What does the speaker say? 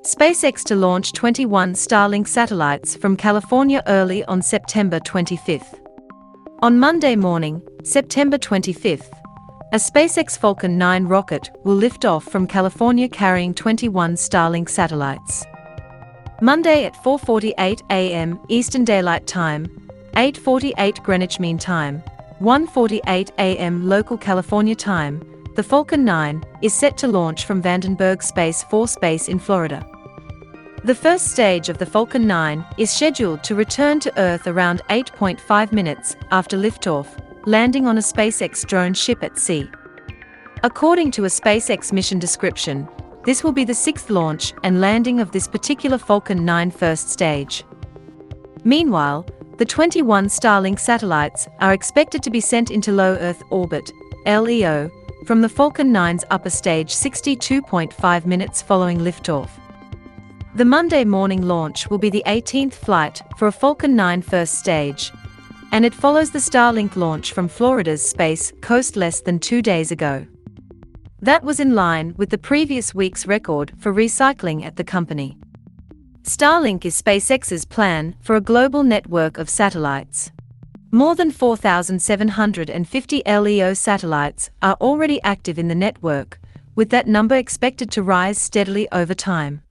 SpaceX to launch 21 Starlink satellites from California early on September 25th. On Monday morning, September 25th, a SpaceX Falcon 9 rocket will lift off from California carrying 21 Starlink satellites. Monday at 4:48 a.m. Eastern Daylight Time, 8:48 Greenwich Mean Time, 1:48 a.m. local California time, the Falcon 9 is set to launch from Vandenberg Space Force Base in Florida. The first stage of the Falcon 9 is scheduled to return to Earth around 8.5 minutes after liftoff, landing on a SpaceX drone ship at sea. According to a SpaceX mission description, this will be the sixth launch and landing of this particular Falcon 9 first stage. Meanwhile, the 21 Starlink satellites are expected to be sent into low Earth orbit, LEO, from the Falcon 9's upper stage 62.5 minutes following liftoff. The Monday morning launch will be the 18th flight for a Falcon 9 first stage, and it follows the Starlink launch from Florida's Space Coast less than 2 days ago. That was in line with the previous week's record for recycling at the company. Starlink is SpaceX's plan for a global network of satellites. More than 4,750 LEO satellites are already active in the network, with that number expected to rise steadily over time.